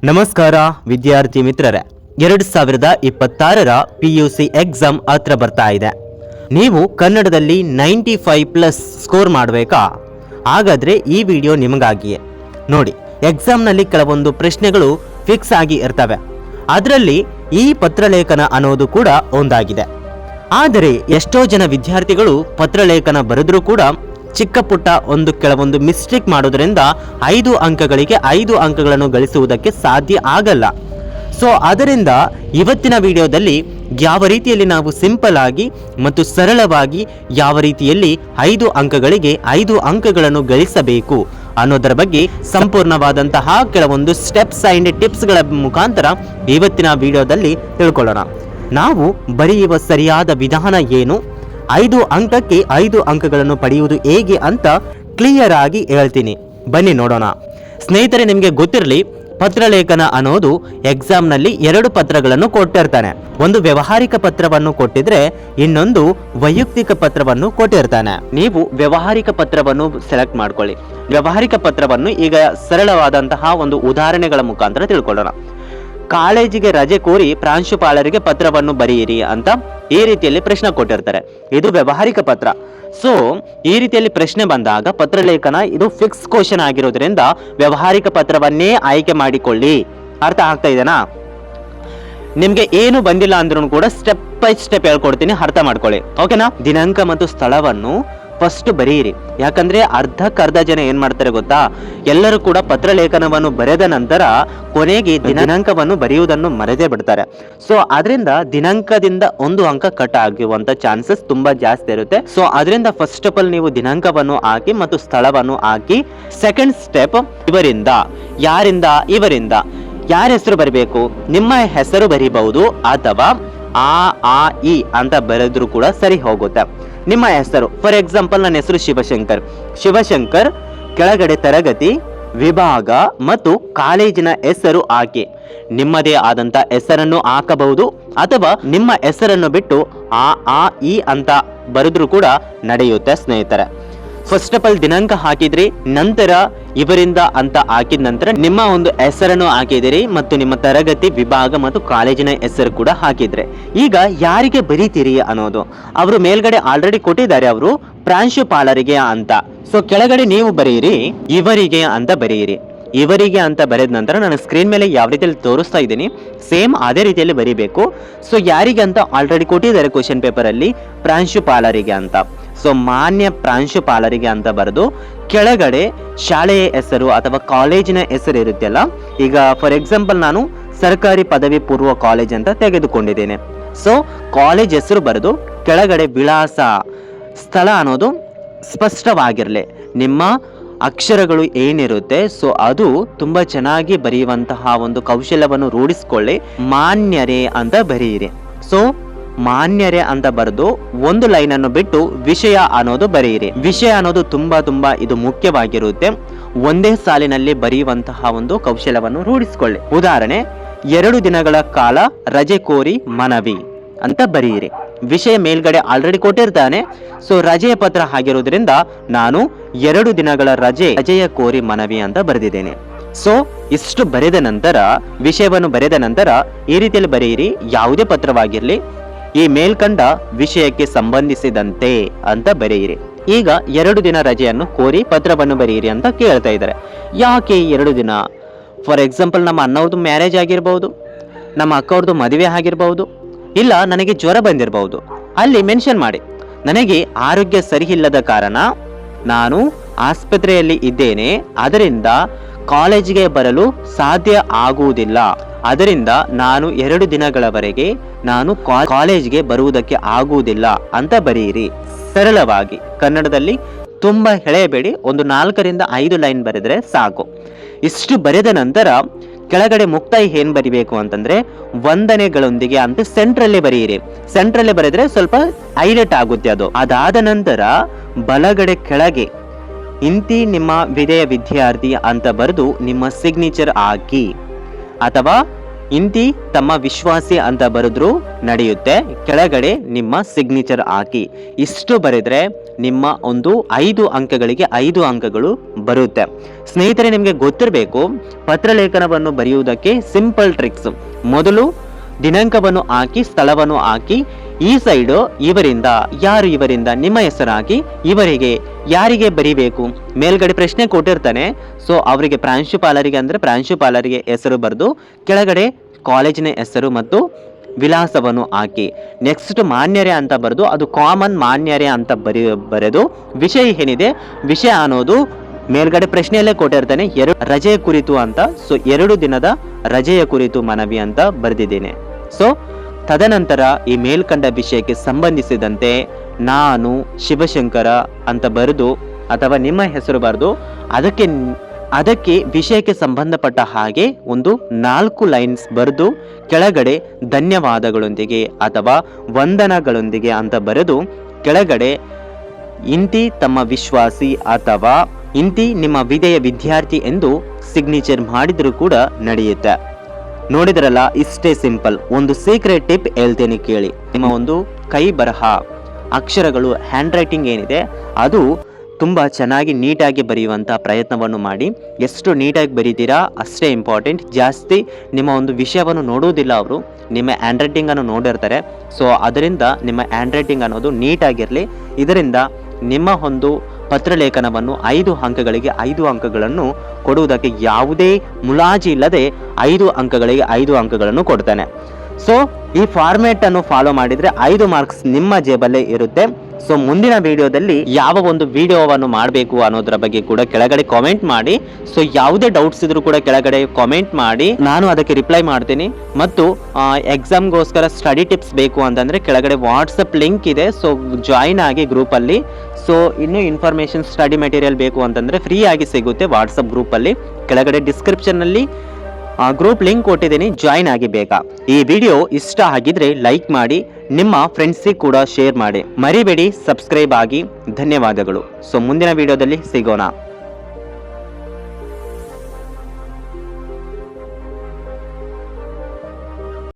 ನಮಸ್ಕಾರ ವಿದ್ಯಾರ್ಥಿ ಮಿತ್ರರೇ, 2026ರ PUC ಎಕ್ಸಾಮ್ ಹತ್ರ ಬರ್ತಾ ಇದೆ. ನೀವು ಕನ್ನಡದಲ್ಲಿ 95+ ಸ್ಕೋರ್ ಮಾಡಬೇಕಾ? ಹಾಗಾದ್ರೆ ಈ ವಿಡಿಯೋ ನಿಮಗಾಗಿಯೇ. ನೋಡಿ, ಎಕ್ಸಾಮ್ನಲ್ಲಿ ಕೆಲವೊಂದು ಪ್ರಶ್ನೆಗಳು ಫಿಕ್ಸ್ ಆಗಿ ಇರ್ತವೆ. ಅದರಲ್ಲಿ ಈ ಪತ್ರಲೇಖನ ಅನ್ನೋದು ಕೂಡ ಒಂದಾಗಿದೆ. ಆದರೆ ಎಷ್ಟೋ ಜನ ವಿದ್ಯಾರ್ಥಿಗಳು ಪತ್ರಲೇಖನ ಬರೆದ್ರೂ ಕೂಡ ಚಿಕ್ಕ ಪುಟ್ಟ ಕೆಲವೊಂದು ಮಿಸ್ಟೇಕ್ ಮಾಡೋದ್ರಿಂದ 5 ಅಂಕಗಳಿಗೆ 5 ಅಂಕಗಳನ್ನು ಗಳಿಸುವುದಕ್ಕೆ ಸಾಧ್ಯ ಆಗಲ್ಲ. ಸೊ ಅದರಿಂದ ಇವತ್ತಿನ ವಿಡಿಯೋದಲ್ಲಿ ಯಾವ ರೀತಿಯಲ್ಲಿ ನಾವು ಸಿಂಪಲ್ ಆಗಿ ಮತ್ತು ಸರಳವಾಗಿ ಯಾವ ರೀತಿಯಲ್ಲಿ 5 ಅಂಕಗಳಿಗೆ 5 ಅಂಕಗಳನ್ನು ಗಳಿಸಬೇಕು ಅನ್ನೋದರ ಬಗ್ಗೆ ಸಂಪೂರ್ಣವಾದಂತಹ ಕೆಲವೊಂದು ಸ್ಟೆಪ್ಸ್ ಅಂಡ್ ಟಿಪ್ಸ್ಗಳ ಮುಖಾಂತರ ಇವತ್ತಿನ ವಿಡಿಯೋದಲ್ಲಿ ತಿಳ್ಕೊಳ್ಳೋಣ. ನಾವು ಬರೆಯುವ ಸರಿಯಾದ ವಿಧಾನ ಏನು, 5 ಅಂಕಕ್ಕೆ 5 ಅಂಕಗಳನ್ನು ಪಡೆಯುವುದು ಹೇಗೆ ಅಂತ ಕ್ಲಿಯರ್ ಆಗಿ ಹೇಳ್ತೀನಿ. ಬನ್ನಿ ನೋಡೋಣ. ಸ್ನೇಹಿತರೆ, ನಿಮಗೆ ಗೊತ್ತಿರಲಿ, ಪತ್ರಲೇಖನ ಅನ್ನೋದು ಎಕ್ಸಾಮ್ನಲ್ಲಿ 2 ಪತ್ರಗಳನ್ನು ಕೊಟ್ಟಿರ್ತಾನೆ. ಒಂದು ವ್ಯಾವಹಾರಿಕ ಪತ್ರವನ್ನು ಕೊಟ್ಟಿದ್ರೆ ಇನ್ನೊಂದು ವೈಯಕ್ತಿಕ ಪತ್ರವನ್ನು ಕೊಟ್ಟಿರ್ತಾನೆ. ನೀವು ವ್ಯಾವಹಾರಿಕ ಪತ್ರವನ್ನು ಸೆಲೆಕ್ಟ್ ಮಾಡ್ಕೊಳ್ಳಿ. ವ್ಯಾವಹಾರಿಕ ಪತ್ರವನ್ನು ಈಗ ಸರಳವಾದಂತಹ ಒಂದು ಉದಾಹರಣೆಗಳ ಮುಖಾಂತರ ತಿಳ್ಕೊಳ್ಳೋಣ. ಕಾಲೇಜಿಗೆ ರಜೆ ಕೋರಿ ಪ್ರಾಂಶುಪಾಲರಿಗೆ ಪತ್ರವನ್ನು ಬರೆಯಿರಿ ಅಂತ ಈ ರೀತಿಯಲ್ಲಿ ಪ್ರಶ್ನೆ ಕೊಟ್ಟಿರ್ತಾರೆ. ಇದು ವ್ಯಾವಹಾರಿಕ ಪತ್ರ. ಸೊ ಈ ರೀತಿಯಲ್ಲಿ ಪ್ರಶ್ನೆ ಬಂದಾಗ ಪತ್ರಲೇಖನ ಇದು ಫಿಕ್ಸ್ ಕ್ವಶನ್ ಆಗಿರೋದ್ರಿಂದ ವ್ಯಾವಹಾರಿಕ ಪತ್ರವನ್ನೇ ಆಯ್ಕೆ ಮಾಡಿಕೊಳ್ಳಿ. ಅರ್ಥ ಆಗ್ತಾ ಇದೆನಾ? ನಿಮ್ಗೆ ಏನು ಬಂದಿಲ್ಲ ಅಂದ್ರೂ ಕೂಡ ಸ್ಟೆಪ್ ಬೈ ಸ್ಟೆಪ್ ಹೇಳ್ಕೊಡ್ತೀನಿ, ಅರ್ಥ ಮಾಡ್ಕೊಳ್ಳಿ. ಓಕೆನಾ? ದಿನಾಂಕ ಮತ್ತು ಸ್ಥಳವನ್ನು ಫಸ್ಟ್ ಬರೆಯಿರಿ. ಯಾಕಂದ್ರೆ ಅರ್ಧಕ್ಕರ್ಧ ಜನ ಏನ್ ಮಾಡ್ತಾರೆ ಗೊತ್ತಾ, ಎಲ್ಲರೂ ಕೂಡ ಪತ್ರಲೇಖನವನ್ನು ಬರೆದ ನಂತರ ಕೊನೆಗೆ ದಿನಾಂಕವನ್ನು ಬರೆಯುವುದನ್ನು ಮರೆತೇ ಬಿಡ್ತಾರೆ. ಸೊ ಅದರಿಂದ ದಿನಾಂಕದಿಂದ 1 ಅಂಕ ಕಟ್ ಆಗುವಂತ ಚಾನ್ಸಸ್ ತುಂಬಾ ಜಾಸ್ತಿ ಇರುತ್ತೆ. ಸೊ ಅದರಿಂದ ಫಸ್ಟ್ ಆಫ್ ಆಲ್ ನೀವು ದಿನಾಂಕವನ್ನು ಹಾಕಿ ಮತ್ತು ಸ್ಥಳವನ್ನು ಹಾಕಿ. ಸೆಕೆಂಡ್ ಸ್ಟೆಪ್, ಇವರಿಂದ, ಯಾರಿಂದ, ಇವರಿಂದ, ಯಾರ ಹೆಸರು ಬರಿಬೇಕು? ನಿಮ್ಮ ಹೆಸರು ಬರಿಬಹುದು ಅಥವಾ ಆ ಇ ಅಂತ ಬರೆದ್ರು ಕೂಡ ಸರಿ ಹೋಗುತ್ತೆ. ನಿಮ್ಮ ಹೆಸರು, ಫಾರ್ ಎಕ್ಸಾಂಪಲ್ ನನ್ನ ಹೆಸರು ಶಿವಶಂಕರ್, ಕೆಳಗಡೆ ತರಗತಿ, ವಿಭಾಗ ಮತ್ತು ಕಾಲೇಜಿನ ಹೆಸರು ಹಾಕಿ. ನಿಮ್ಮದೇ ಆದಂತ ಹೆಸರನ್ನು ಹಾಕಬಹುದು ಅಥವಾ ನಿಮ್ಮ ಹೆಸರನ್ನು ಬಿಟ್ಟು ಆ ಇ ಅಂತ ಬರೆದ್ರು ಕೂಡ ನಡೆಯುತ್ತೆ ಸ್ನೇಹಿತರೆ. ಫಸ್ಟ್ ಆಫ್ ಆಲ್ ದಿನಾಂಕ ಹಾಕಿದ್ರಿ, ನಂತರ ಇವರಿಂದ ಅಂತ ಹಾಕಿದ ನಂತರ ನಿಮ್ಮ ಒಂದು ಹೆಸರನ್ನು ಹಾಕಿದಿರಿ ಮತ್ತು ನಿಮ್ಮ ತರಗತಿ, ವಿಭಾಗ ಮತ್ತು ಕಾಲೇಜಿನ ಹೆಸರು ಕೂಡ ಹಾಕಿದ್ರೆ ಈಗ ಯಾರಿಗೆ ಬರೀತೀರಿ ಅನ್ನೋದು ಅವರು ಮೇಲ್ಗಡೆ ಆಲ್ರೆಡಿ ಕೊಟ್ಟಿದ್ದಾರೆ, ಅವರು ಪ್ರಾಂಶುಪಾಲರಿಗೆ ಅಂತ. ಸೊ ಕೆಳಗಡೆ ನೀವು ಬರೆಯಿರಿ ಇವರಿಗೆ ಅಂತ ಬರೆಯಿರಿ. ಇವರಿಗೆ ಅಂತ ಬರೆದ ನಂತರ ನಾನು ಸ್ಕ್ರೀನ್ ಮೇಲೆ ಯಾವ ರೀತಿಯಲ್ಲಿ ತೋರಿಸ್ತಾ ಇದ್ದೀನಿ ಸೇಮ್ ಅದೇ ರೀತಿಯಲ್ಲಿ ಬರೀಬೇಕು. ಸೊ ಯಾರಿಗೆ ಅಂತ ಆಲ್ರೆಡಿ ಕೊಟ್ಟಿದ್ದಾರೆ ಕ್ವಶನ್ ಪೇಪರ್ ಅಲ್ಲಿ, ಪ್ರಾಂಶುಪಾಲರಿಗೆ ಅಂತ. ಸೊ ಮಾನ್ಯ ಪ್ರಾಂಶುಪಾಲರಿಗೆ ಅಂತ ಬರೆದು ಕೆಳಗಡೆ ಶಾಲೆಯ ಹೆಸರು ಅಥವಾ ಕಾಲೇಜಿನ ಹೆಸರು ಇರುತ್ತಲ್ಲ. ಈಗ ಫಾರ್ ಎಕ್ಸಾಂಪಲ್ ನಾನು ಸರ್ಕಾರಿ ಪದವಿ ಪೂರ್ವ ಕಾಲೇಜ್ ಅಂತ ತೆಗೆದುಕೊಂಡಿದ್ದೇನೆ. ಸೊ ಕಾಲೇಜ್ ಹೆಸರು ಬರೆದು ಕೆಳಗಡೆ ವಿಳಾಸ, ಸ್ಥಳ ಅನ್ನೋದು ಸ್ಪಷ್ಟವಾಗಿರಲಿ. ನಿಮ್ಮ ಅಕ್ಷರಗಳು ಏನಿರುತ್ತೆ ಸೊ ಅದು ತುಂಬಾ ಚೆನ್ನಾಗಿ ಬರೆಯುವಂತಹ ಒಂದು ಕೌಶಲ್ಯವನ್ನು ರೂಢಿಸ್ಕೊಳ್ಳಿ. ಮಾನ್ಯರೇ ಅಂತ ಬರೆಯಿರಿ. ಸೊ ಮಾನ್ಯರೇ ಅಂತ ಬರೆದು ಒಂದು ಲೈನ್ ಅನ್ನು ಬಿಟ್ಟು ವಿಷಯ ಅನ್ನೋದು ಬರೆಯಿರಿ. ವಿಷಯ ಅನ್ನೋದು ತುಂಬಾ ಇದು ಮುಖ್ಯವಾಗಿರುತ್ತೆ. ಒಂದೇ ಸಾಲಿನಲ್ಲಿ ಬರೆಯುವಂತಹ ಒಂದು ಕೌಶಲ್ಯವನ್ನು ರೂಢಿಸಿಕೊಳ್ಳಿ. ಉದಾಹರಣೆ, 2 ದಿನಗಳ ಕಾಲ ರಜೆ ಕೋರಿ ಮನವಿ ಅಂತ ಬರೆಯಿರಿ. ವಿಷಯ ಮೇಲ್ಗಡೆ ಆಲ್ರೆಡಿ ಕೊಟ್ಟಿರ್ತಾನೆ. ಸೊ ರಜೆಯ ಪತ್ರ ಆಗಿರೋದ್ರಿಂದ ನಾನು 2 ದಿನಗಳ ರಜೆಯ ಕೋರಿ ಮನವಿ ಅಂತ ಬರೆದಿದ್ದೇನೆ. ಸೊ ಇಷ್ಟು ಬರೆದ ನಂತರ, ವಿಷಯವನ್ನು ಬರೆದ ನಂತರ ಈ ರೀತಿಯಲ್ಲಿ ಬರೆಯಿರಿ. ಯಾವುದೇ ಪತ್ರವಾಗಿರ್ಲಿ, ಈ ಮೇಲ್ಕಂಡ ವಿಷಯಕ್ಕೆ ಸಂಬಂಧಿಸಿದಂತೆ ಅಂತ ಬರೆಯಿರಿ. ಈಗ 2 ದಿನ ರಜೆಯನ್ನು ಕೋರಿ ಪತ್ರವನ್ನು ಬರೆಯಿರಿ ಅಂತ ಕೇಳ್ತಾ ಇದ್ದಾರೆ. ಯಾಕೆ 2 ದಿನ? ಫಾರ್ ಎಕ್ಸಾಂಪಲ್ ನಮ್ಮ ಅಣ್ಣವ್ರದ್ದು ಮ್ಯಾರೇಜ್ ಆಗಿರ್ಬಹುದು, ನಮ್ಮ ಅಕ್ಕವ್ರದ್ದು ಮದುವೆ ಆಗಿರ್ಬಹುದು, ಇಲ್ಲ ನನಗೆ ಜ್ವರ ಬಂದಿರಬಹುದು. ಅಲ್ಲಿ ಮೆನ್ಷನ್ ಮಾಡಿ, ನನಗೆ ಆರೋಗ್ಯ ಸರಿ ಇಲ್ಲದ ಕಾರಣ ನಾನು ಆಸ್ಪತ್ರೆಯಲ್ಲಿ ಇದ್ದೇನೆ, ಅದರಿಂದ ಕಾಲೇಜಿಗೆ ಬರಲು ಸಾಧ್ಯ ಆಗುವುದಿಲ್ಲ, ಅದರಿಂದ ನಾನು 2 ದಿನಗಳವರೆಗೆ ನಾನು ಕಾಲೇಜ್ಗೆ ಬರುವುದಕ್ಕೆ ಆಗುವುದಿಲ್ಲ ಅಂತ ಬರೆಯಿರಿ. ಸರಳವಾಗಿ ಕನ್ನಡದಲ್ಲಿ ತುಂಬಾ ಎಳೆಯಬೇಡಿ, ಒಂದು 4 ರಿಂದ 5 ಲೈನ್ ಬರೆದ್ರೆ ಸಾಕು. ಇಷ್ಟು ಬರೆದ ನಂತರ ಕೆಳಗಡೆ ಮುಕ್ತಾಯ ಏನ್ ಬರಿಬೇಕು ಅಂತಂದ್ರೆ ವಂದನೆಗಳೊಂದಿಗೆ ಅಂತ ಸೆಂಟ್ರಲ್ಲೇ ಬರೆಯಿರಿ. ಸೆಂಟ್ರಲ್ಲೇ ಬರೆದ್ರೆ ಸ್ವಲ್ಪ ಹೈಲೈಟ್ ಆಗುತ್ತೆ ಅದು. ಅದಾದ ನಂತರ ಬಲಗಡೆ ಕೆಳಗೆ ಇಂತಿ ನಿಮ್ಮ ವಿಧೇಯ ವಿದ್ಯಾರ್ಥಿ ಅಂತ ಬರೆದು ನಿಮ್ಮ ಸಿಗ್ನೇಚರ್ ಹಾಕಿ, ಅಥವಾ ಇಂತಿ ತಮ್ಮ ವಿಶ್ವಾಸಿ ಅಂತ ಬರೆದ್ರು ನಡೆಯುತ್ತೆ. ಕೆಳಗಡೆ ನಿಮ್ಮ ಸಿಗ್ನೇಚರ್ ಹಾಕಿ. ಇಷ್ಟು ಬರೆದ್ರೆ ನಿಮ್ಮ ಒಂದು 5 ಅಂಕಗಳಿಗೆ 5 ಅಂಕಗಳು ಬರುತ್ತೆ. ಸ್ನೇಹಿತರೆ, ನಿಮಗೆ ಗೊತ್ತಿರಬೇಕು, ಪತ್ರಲೇಖನವನ್ನು ಬರೆಯುವುದಕ್ಕೆ ಸಿಂಪಲ್ ಟ್ರಿಕ್ಸ್. ಮೊದಲು ದಿನಾಂಕವನ್ನು ಹಾಕಿ, ಸ್ಥಳವನ್ನು ಹಾಕಿ, ಈ ಸೈಡು ಇವರಿಂದ ನಿಮ್ಮ ಹೆಸರು ಹಾಕಿ, ಇವರಿಗೆ ಯಾರಿಗೆ ಬರಿಬೇಕು, ಮೇಲ್ಗಡೆ ಪ್ರಶ್ನೆ ಕೊಟ್ಟಿರ್ತಾನೆ. ಸೊ ಅವರಿಗೆ ಪ್ರಾಂಶುಪಾಲರಿಗೆ ಹೆಸರು ಬರೆದು, ಕೆಳಗಡೆ ಕಾಲೇಜಿನ ಹೆಸರು ಮತ್ತು ವಿಳಾಸವನ್ನು ಹಾಕಿ, ನೆಕ್ಸ್ಟ್ ಮಾನ್ಯರೇ ಅಂತ ಬರೆದು, ಅದು ಕಾಮನ್ ಮಾನ್ಯರೇ ಅಂತ ಬರೆದು, ವಿಷಯ ಏನಿದೆ, ವಿಷಯ ಅನ್ನೋದು ಮೇಲ್ಗಡೆ ಪ್ರಶ್ನೆಯಲ್ಲೇ ಕೊಟ್ಟಿರ್ತಾನೆ, ರಜೆಯ ಕುರಿತು ಅಂತ. ಸೊ 2 ದಿನದ ರಜೆಯ ಕುರಿತು ಮನವಿ ಅಂತ ಬರೆದಿದ್ದೇನೆ. ಸೊ ತದನಂತರ ಈ ಮೇಲ್ಕಂಡ ವಿಷಯಕ್ಕೆ ಸಂಬಂಧಿಸಿದಂತೆ ನಾನು ಶಿವಶಂಕರ ಅಂತ ಬರೆದು, ಅಥವಾ ನಿಮ್ಮ ಹೆಸರು ಬರೆದು, ಅದಕ್ಕೆ ವಿಷಯಕ್ಕೆ ಸಂಬಂಧಪಟ್ಟ ಹಾಗೆ ಒಂದು 4 ಲೈನ್ಸ್ ಬರೆದು, ಕೆಳಗಡೆ ಧನ್ಯವಾದಗಳೊಂದಿಗೆ ಅಥವಾ ವಂದನಗಳೊಂದಿಗೆ ಅಂತ ಬರೆದು, ಕೆಳಗಡೆ ಇಂತಿ ತಮ್ಮ ವಿಶ್ವಾಸಿ ಅಥವಾ ಇಂತಿ ನಿಮ್ಮ ವಿಧೇಯ ವಿದ್ಯಾರ್ಥಿ ಎಂದು ಸಿಗ್ನೇಚರ್ ಮಾಡಿದರೂ ಕೂಡ ನಡೆಯುತ್ತೆ. ನೋಡಿದ್ರಲ್ಲ, ಇಷ್ಟೇ ಸಿಂಪಲ್. ಒಂದು ಸೀಕ್ರೆಟ್ ಟಿಪ್ ಹೇಳ್ತೇನೆ ಕೇಳಿ. ನಿಮ್ಮ ಒಂದು ಕೈ ಬರಹ ಅಕ್ಷರಗಳು, ಹ್ಯಾಂಡ್ ರೈಟಿಂಗ್ ಏನಿದೆ, ಅದು ತುಂಬ ಚೆನ್ನಾಗಿ ನೀಟಾಗಿ ಬರೆಯುವಂಥ ಪ್ರಯತ್ನವನ್ನು ಮಾಡಿ. ಎಷ್ಟು ನೀಟಾಗಿ ಬರೀತೀರಾ ಅಷ್ಟೇ ಇಂಪಾರ್ಟೆಂಟ್. ಜಾಸ್ತಿ ನಿಮ್ಮ ಒಂದು ವಿಷಯವನ್ನು ನೋಡುವುದಿಲ್ಲ ಅವರು, ನಿಮ್ಮ ಹ್ಯಾಂಡ್ ರೈಟಿಂಗನ್ನು ನೋಡಿರ್ತಾರೆ. ಸೊ ಅದರಿಂದ ನಿಮ್ಮ ಹ್ಯಾಂಡ್ ರೈಟಿಂಗ್ ಅನ್ನೋದು ನೀಟಾಗಿರಲಿ. ಇದರಿಂದ ನಿಮ್ಮ ಒಂದು ಪತ್ರಲೇಖನವನ್ನು 5 ಅಂಕಗಳಿಗೆ 5 ಅಂಕಗಳನ್ನು ಕೊಡುವುದಕ್ಕೆ ಯಾವುದೇ ಮುಲಾಜಿ ಇಲ್ಲದೆ 5 ಅಂಕಗಳಿಗೆ 5 ಅಂಕಗಳನ್ನು ಕೊಡ್ತಾನೆ. ಸೊ ಈ ಫಾರ್ಮ್ಯಾಟ್ ಅನ್ನು ಫಾಲೋ ಮಾಡಿದರೆ 5 ಮಾರ್ಕ್ಸ್ ನಿಮ್ಮ ಜೇಬಲ್ಲೇ ಇರುತ್ತೆ. ಸೊ ಮುಂದಿನ ವಿಡಿಯೋದಲ್ಲಿ ಯಾವ ಒಂದು ವಿಡಿಯೋವನ್ನು ಮಾಡಬೇಕು ಅನ್ನೋದ್ರ ಬಗ್ಗೆ ಕೂಡ ಕೆಳಗಡೆ ಕಾಮೆಂಟ್ ಮಾಡಿ. ಸೊ ಯಾವುದೇ ಡೌಟ್ಸ್ ಇದ್ರೂ ಕೂಡ ಕೆಳಗಡೆ ಕಾಮೆಂಟ್ ಮಾಡಿ, ನಾನು ಅದಕ್ಕೆ ರಿಪ್ಲೈ ಮಾಡ್ತೀನಿ. ಮತ್ತು ಎಕ್ಸಾಮ್ಗೋಸ್ಕರ ಸ್ಟಡಿ ಟಿಪ್ಸ್ ಬೇಕು ಅಂತಂದರೆ ಕೆಳಗಡೆ ವಾಟ್ಸಪ್ ಲಿಂಕ್ ಇದೆ. ಸೊ ಜಾಯಿನ್ ಆಗಿ ಗ್ರೂಪಲ್ಲಿ. ಸೊ ಇನ್ನೂ ಇನ್ಫಾರ್ಮೇಷನ್, ಸ್ಟಡಿ ಮೆಟೀರಿಯಲ್ ಬೇಕು ಅಂತಂದರೆ ಫ್ರೀ ಆಗಿ ಸಿಗುತ್ತೆ ವಾಟ್ಸಪ್ ಗ್ರೂಪಲ್ಲಿ. ಕೆಳಗಡೆ ಡಿಸ್ಕ್ರಿಪ್ಷನ್ನಲ್ಲಿ ಗ್ರೂಪ್ ಲಿಂಕ್ ಕೊಟ್ಟಿದ್ದೀನಿ, ಜಾಯಿನ್ ಆಗಿ ಬೇಕಾ. ಈ ವಿಡಿಯೋ ಇಷ್ಟ ಆಗಿದ್ರೆ ಲೈಕ್ ಮಾಡಿ, ನಿಮ್ಮ ಫ್ರೆಂಡ್ಸಿಗೆ ಕೂಡ ಶೇರ್ ಮಾಡಿ. ಮರಿಬೇಡಿ ಸಬ್ಸ್ಕ್ರೈಬ್ ಆಗಿ. ಧನ್ಯವಾದಗಳು. ಸೊ ಮುಂದಿನ ವಿಡಿಯೋದಲ್ಲಿ ಸಿಗೋಣ.